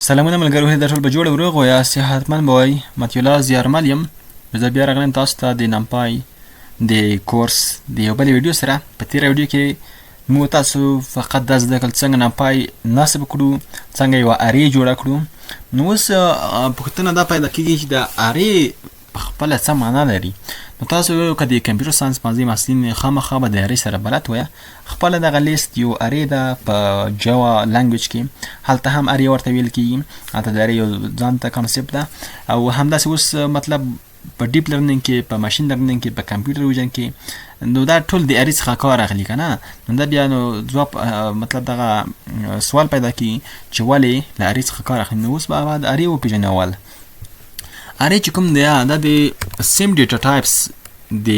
سلامونه ملګرو، هیله ده ټول به جوړ او روغ وایاست، صحتمند به وئ. متیولا زیارمل یم. زه بیا راغلم تاسو ته د نمپای د کورس د یو بلې ویډیو سره. په تېره ویډیو کې موږ تاسو فقط دا زده کړل څنګه نمپای نصب کړو، څنګه یوه ارې جوړه کړو. نو اوس پوښتنه دا پیدا کېږي چې د ارې پخپله څه معنا لري. نو تاسو که د کمپیوټر ساینس پوهنځي محصلین خامخا به د ارې سره بلد وایه. خپله دغه لیست یو ارې ده په جاوا لنګویج کې، هلته هم ارې ورته ویل کېږي. هلته د ارې یو ځان ته کانسپټ ده، او همداسې اوس مطلب په ډیپ لرنینګ کې، په ماشین لرنینګ کې، په کمپیوټر ویژن کې، نو دا ټول د ارې څخه کار اخلي که نه. نو دا بیا نو ځواب مطلب دغه سوال پیدا کېږي چې ولې له ارې څخه کار اخلي. نو اوس به د ارې وپېژنو. اول ارې چې کوم دی دا د سیم ډیټا ټایپس د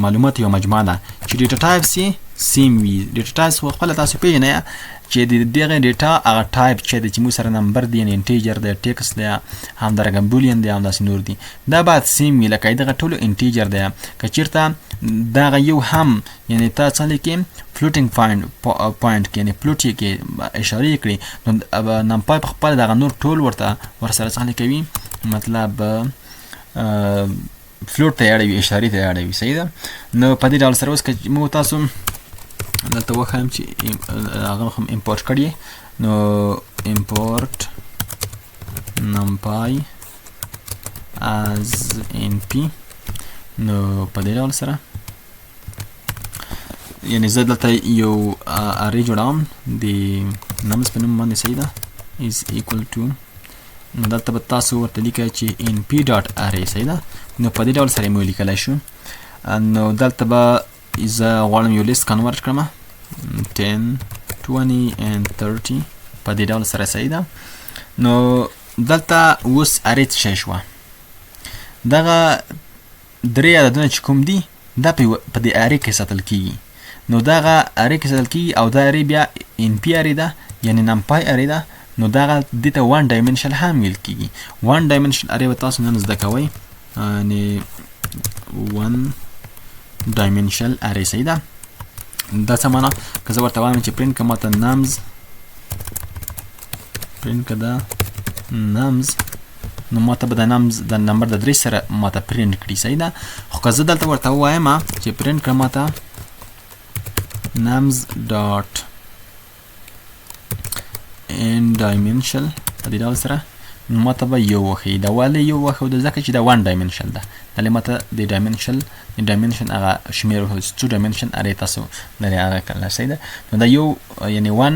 معلومات یو مجموعه ده چې ډیټا ټایپس یې سیم وي. ډیټا ټایپس خو خپله تاسو پېژنئ چې د دغه ډیټا هغه ټایپ چې دی چې موږ سره نمبر دی، یعنې انټیجر دی، ټیکس دی، همدارنګه بولین دی، همداسې نور دي، دا باید سیم وي. لکه دغه ټولو انټیجر دی. که چېرته دغه یو هم یعنې ته څه لیکې فلوټینګ پوینټ کې، یعنې فلوټ یې کې اشاره یې کړي، نو نمپای په خپله دغه نور ټول ورسره څه لیکوي، مطلب فلوټ ته یې اړوي، اشارې ته یې اړوي. صحیح ده. نو په دې ډول سره اوس که موږ تاسو دلته وښایم چې هغه هم امپورټ کړي، نو امپورټ نمپای از NP. نو په دې ډول سره یعنې زه دلته یو ارې جوړوم د نمز په نوم باندې. صحیح ده. is equal to، نو دلته به تاسو ورته لیکئ چې NP ډاټ ارې. صحیح ده. نو په دې ډول سره یې موږ لیکلی شو. نو دلته به زه غواړم یو لیست کنورټ کړم 10 20 and 30 په دې ډول سره. صحیح ده. نو دلته اوس ارې څه شی شوه. دغه درې عددونه چې کوم دي دا په دې ارې کې ساتل کېږي. نو دغه ارې کې ساتل کېږي او دا ارې بیا NP ارې ده، یعنې نمپای ارې ده. نو دغه دې ته 1 ډایمنشن هم ویل کېږي. 1 ډایمنشن ارې به تاسو نن زده کوئ، یعنې 1 ډایمنشن ارې. صحیح ده. دا څه معنا؟ که زه ورته وایم چې پرینټ که ماته نمز، پرینټ که دا نمز، نو ماته به د نمز د نمبر د 3 سره ماته پرینټ کړي. صحیح ده. خو که زه دلته ورته ووایم چې پرینټ کړه ماته نمز ډاټ ان ډایمنشن په دې ډول سره، نو ماته به یو وښیي. دا ولې یو وښود؟ ځکه چې دا 1 ډایمنشن ده. دلې ماته د ډایمنشن هغه شمېر 2 ډایمنشن ارې تاسو لرئ هغه کړله. صحیح ده. نو دا یو یعنې 1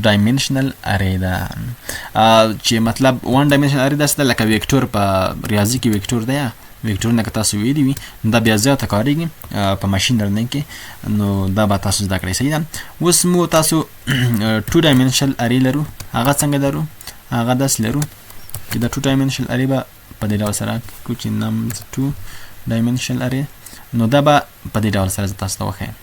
ډایمنشنل ارې ده، چې مطلب 1 ډایمنشنل ارې داسې ده لکه ویکټور په ریاضي کې ویکټور دی. ویکټورونه که تاسو ویلي وي دا بیا زیاته کارېږي په ماشین لرنینګ کې. نو دا به تاسو زده کړئ. صحیح ده. اوس مو تاسو 2 ډایمنشنل ارې لرو. هغه څنګه لرو؟ هغه داسې لرو چې د 2 ډایمنشنل ارې به په دې ډول سره کړو چې نمز 2 ډایمنشنل ارې. نو دا به په دې ډول سره زه تاسو ته وښیم،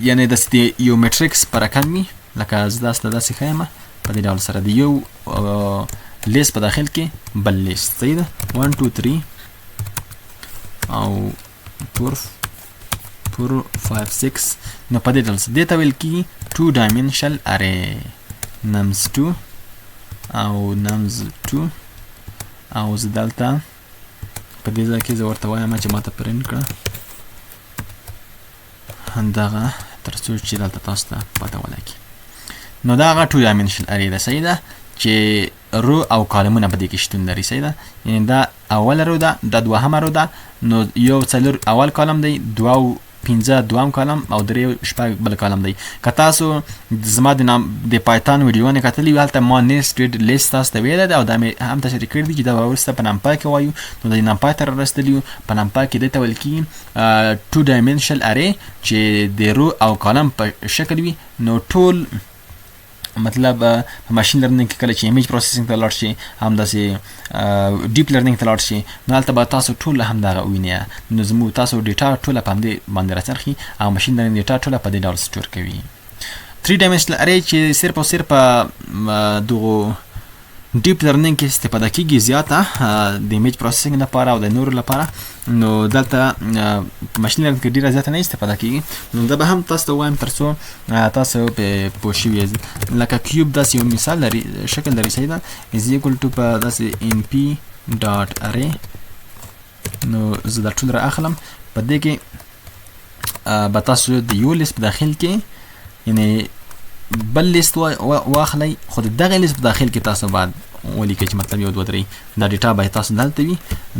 یعنې داسې د یو میټریکس په رقم وي، لکه زه تاسو ته داسې ښیم په دې ډول سره د یو لیست په داخل کې بل لیست. صحیح ده. 1 2 3 او 4 5 6. نو په دې ډول سره دې ته ویل کېږي 2 ډایمنشنل ارې. نمز 2 او نمز 2. او زه دلته په دې ځای کې زه ورته وایم چې ماته پرینټ کړه همدغه، تر څو چې دلته تاسو ته پته ولګي. نو دا هغه 2 ډایمنشنل ارې ده. صحیح ده. چې رو او کالمونه په دې کې شتون لري. صحیح ده. یعنې دا اوله رو ده، دا دوهمه رو ده. نو یو څلور اول کالم دی، 2 او 15 دوهم کالم، او 3 شپږ بل کالم دی. که تاسو زما د پایتان ویډیوونه کتلي وي، هلته ما نیسټډ لیست تاسو ته ویلی دی او دا مې هم تشریح کړي دي چې دا به وروسته په نمپای کې وایو. نو د نمپای ته رارسېدلي یو. په نمپای کې دې ته ویل کېږي 2 ډایمنشنل ارې چې د رو او کالم په شکل وي. نو ټول مطلب په ماشین لرنینګ کې کله چې ایمیج پروسیسینګ ته لاړ شي، همداسې ډیپ لرنینګ ته لاړ شي، نو هلته به تاسو ټول همدغه ووینئ. نو زموږ تاسو ډیټا ټوله په همدې باندې راڅرخي او ماشین لرنینګ ډیټا ټوله په دې ډول سټور کوي. 3 ډایمنشنل ارې چې صرف او صرف په دغو ډیپ لرنینګ کې استفاده کیږي زیاته د ایمیج پروسسینګ لپاره او د نورو لپاره. نو دلته ماشین لرنینګ کې ډیره زیاته نه استفاده کیږي. نو دا به هم تاسو ته وایم ترڅو تاسو په پوه شوي یاست. لکه کیوب داسې یو مثال لري، شکل لري، صحیح ده، از ایکول ټو په داسې np ډاټ ارې. نو زه دا ټول را اخلم، په دې کې به تاسو د یو لیست په داخل کې یعنی بل لیست واخلئ، خو د دغه لیست په داخل کې تاسو باید ولیکئ چې مطلب 1 2 3 دا ډیټا باید تاسو دلته وي.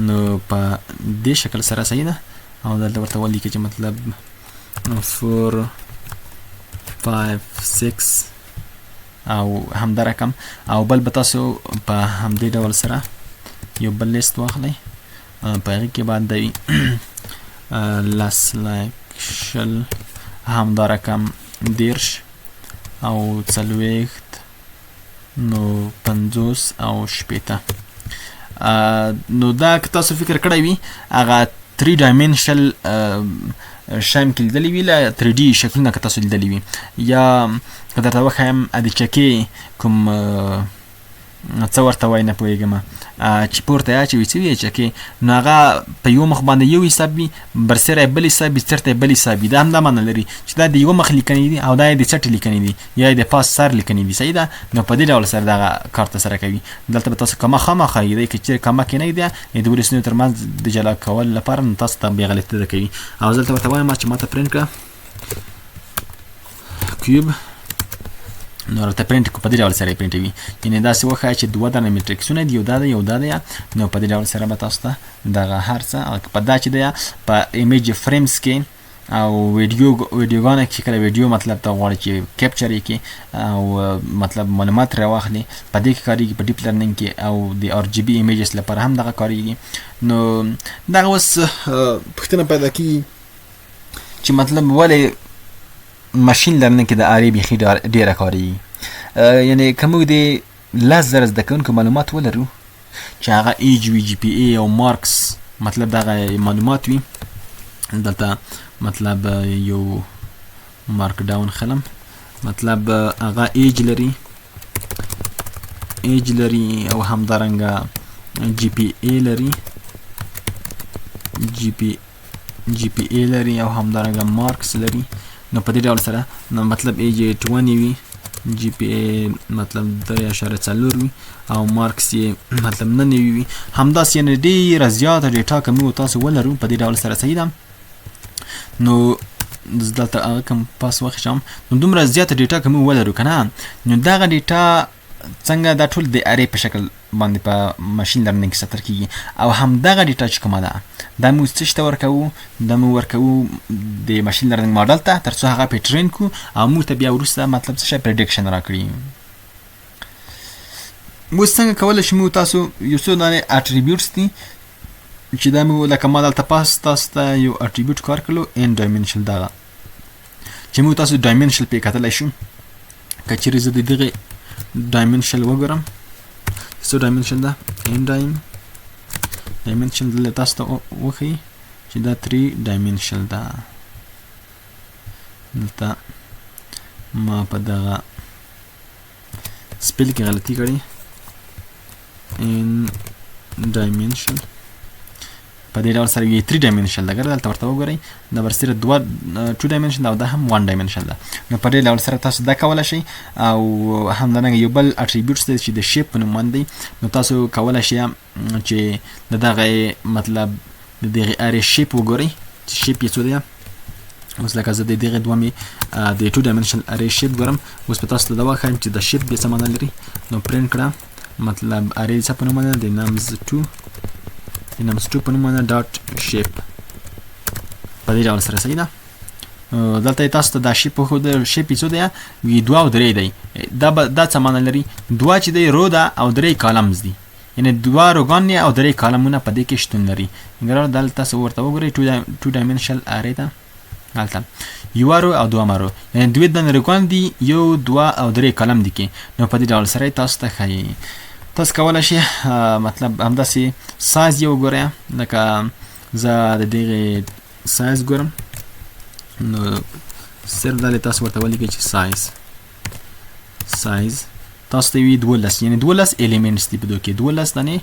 نو په دې شکل سره صحیح ده، او دلته ورته ولیکئ چې مطلب 4 5 6 او همدا رقم، او بل به تاسو په همدې ډول سره یو بل لیست واخلئ، په هغې کې باید د لس لایک شل همدا رقم 10 او 40 نو 50 او 60. نو دا که تاسو فکر کړی وي هغه 3 ډایمنشل شایم کې لیدلی وي، له 3D شکلونه که تاسو لیدلی وي، یا که درته وښایم د چکې کوم څه ورته وایي نه پوهېږم چې پورته یې اچوي څه وي چکې، نو هغه په یو مخ باندې یو حساب وي، برسره یې بل حساب وي، څټ ته یې بل حساب وي. دا همدا معنی لري چې دا د یوه مخ لیکنې دي او دا یې د څټې لیکنې دي یا یې د پاس سر لیکنې دي، صحیح ده. نو په دې ډول سره دغه کار ترسره کوي. دلته به تاسو کمه خامخا یې که چېرې کمه کې نه دی د دوو لیستونو ترمنځ د جلا کولو لپاره، نو تاسو ته بې غلطي ده کوي. او زه دلته ورته وایم چې ما ته پرنټ کړه کیوب، نو راته پرنټ په دې ډول سره یې پرنټوي، یعنې داسې وښایه چې دوه دانه میټریکسونه دي، یو دا ده یو دا ده. نو په دې ډول سره به تاسو ته دغه هر څه په دا چې دی په ایمیج فریمز کې او ویډیوګانو کې کله ویډیو مطلب ته غواړي چې کیپچر یې کړي او مطلب معلومات راواخلي، په دې کې کارېږي په ډیپ لرنینګ کې، او د RGB ایمیجز لپاره هم دغه کارېږي. نو دغه اوس پوښتنه پیدا کېږي چې مطلب ولې ماشین لرنینګ کې د ارې بیخي ډېره کارېږي. یعنې که موږ د 10,000 زده کوونکو معلومات ولرو چې هغه ایج وي، جی پی ای او مارکس مطلب دغه معلومات وي، دلته مطلب یو مارک ډاون خلم، مطلب هغه ایج لري او همدارنګه جی پی ای لري، جی پی ای لري او همدارنګه مارکس لري. نو په دې ډول سره نو مطلب ایج 20 وي، جی پی ای مطلب 3.4 وي او مارکس یې مطلب 9 وي. همداسې یعنې ډېره زیاته ډیټا که موږ تاسو ولرو په دې ډول سره، صحیح ده. نو دلته هغه کوم پاس واخیستم، نو دومره زیاته ډیټا که موږ ولرو که نه، نو دغه ډیټا څنګه دا ټول د ارې په شکل باندې په ماشین لرنینګ کې ساتل کېږي، او همدغه ډیټا چې کومه ده دا موږ څه ته ورکوو، دا موږ ورکوو د ماشین لرنینګ ماډل ته تر څو هغه پې ټرین کړو او موږ ته بیا وروسته مطلب څه شی پریډکشن راکړي. اوس څنګه کولی شو موږ تاسو یو څو دانې اټریبیوټس دي چې دا موږ لکه ما دلته پاس تاسو ته یو اټریبیوټ کار کړلو ان ډایمنشل، دغه چې موږ تاسو ډایمنشل پې کتلی شو. که چېرې زه د دغې ډایمنشل وګورم څه ډایمنشل ده، ان ډایمنشل دلته تاسو ته وښیي چې دا 3 ډایمنشل ده. دلته ما په دغه سپیل کې غلطي کړې، ان ډایمنشل په دې ډول سره یې 3 ډایمنشل ده. ګره دلته ورته وګورئ دا برسره 2 ډایمنشل او دا هم 1 ډایمنشل ده. نو په دې ډول سره تاسو دا کولی شئ. او همدارنګه یو بل اټریبیوټس دی چې د شیپ په نوم باندې دی، نو تاسو کولی شئ چې د دغه مطلب د دغې ارې شیپ وګورئ چې شیپ یې څو دی. اوس لکه زه د دغې دوه مې د 2 ډایمنشل ارې شیپ ګورم. اوس په تاسو ته دا وښایم چې د شیپ بیا څه معنا لري. نو پرنټ کړه مطلب ارې څه په نوم باندې د nums2 په نوم باندې ډاټ شیپ په دې ډول سره، صحیح ده. دلته تاسو ته دا شیپ وښود، شیپ یې څو دی وي 2 او 3 دی. دا څه معنا لري، 2 چې دی رو ده او 3 کالمز دي، یعنې 2 روګان او 3 کالمونه په دې کې شتون لري. ګرانو دلته تاسو ورته وګورئ 2 ډایمنشل ارې ده، هلته یوه رو او دوه رو، یعنې 2 دانې روګان دي، یو 2 او 3 کالم دي کې. نو په دې ډول سره تاسو ته ښایي. تاسو کولی شئ مطلب همداسې سایز یې وګورئ، لکه زه د دغې سایز ګورم، نو صرف دا تاسو ورته ولیکئ چې سایز تاسو ته وي 12 یعنی 12 الیمنټس دي په دوی کې 12 دانې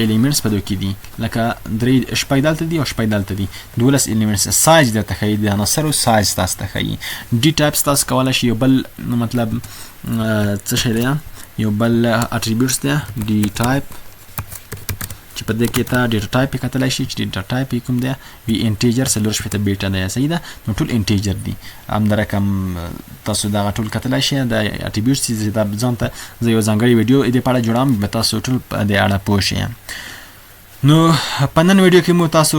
الیمنټس په دوی کې دي لکه درې شپږ دلته دي او شپږ دلته دي 12 الیمنټس سایز درته ښیي د عناصرو سایز تاسو ته ښیي ډي ټایپس تاسو کولی شئ یو بل مطلب څه شی دی یو بل اټریبیوټس دی ډي ټایپ چې په دې کې ته ډیټا ټایپ یې کتلی شي چې ډیټا ټایپ یې کوم دی وي انټیجر 4 بیټا دی صحیح ده نو ټول انټیجر دي همدارقم تاسو دغه ټول کتلی شئ د اټریبیوټس چې دا ځان ته زه یو ځانګړی ویډیو دې په اړه جوړوم به تاسو ټول په دې اړه پوه شئ نو په نن ویډیو کې مو تاسو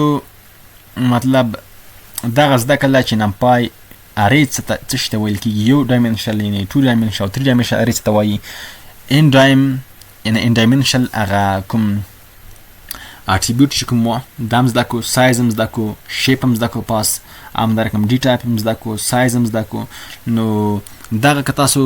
مطلب دغه زده کړله چې نمپای ارې څه شي ته ویل کېږي یو ډایمنشل یعنې 2 ډایمنشل او 3 ډایمنشل ارې څه ته وایي ان ډایمنشل هغه کوم اټریبیوټ چې کوم وه دا هم زده کړو سایز هم زده کړو شیپ هم زده کړو پاس همدارقم ډي ټایپ هم زده کړو سایز هم زده کړو نو دغه که تاسو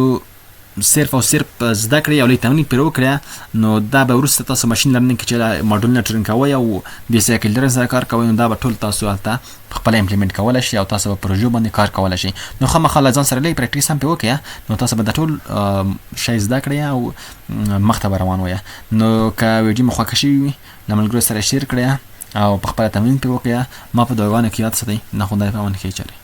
صرف او صرف زده کړئ او لږ تمرین پرې وکړئ نو دا به وروسته تاسو ماشین لرنینګ کې چې ماډولونه ټرین کوئ او بیسایکل ډېر سره کار کوئ نو دا به ټول تاسو هلته خپله امپلیمنټ کولی شئ او تاسو به پروژو باندې کار کولی شئ نو خامخا له ځان سره لږ پریکټیس هم پرې وکړئ نو تاسو به دا ټول شی زده کړئ او مخته به روان وئ نو که ویډیو مو خوښه شوي وي له ملګرو سره شیر کړئ او په خپله تمرین پرې وکړئ ما په دعاګانو کې یاد ساتئ نه خدای په امان کې چلئ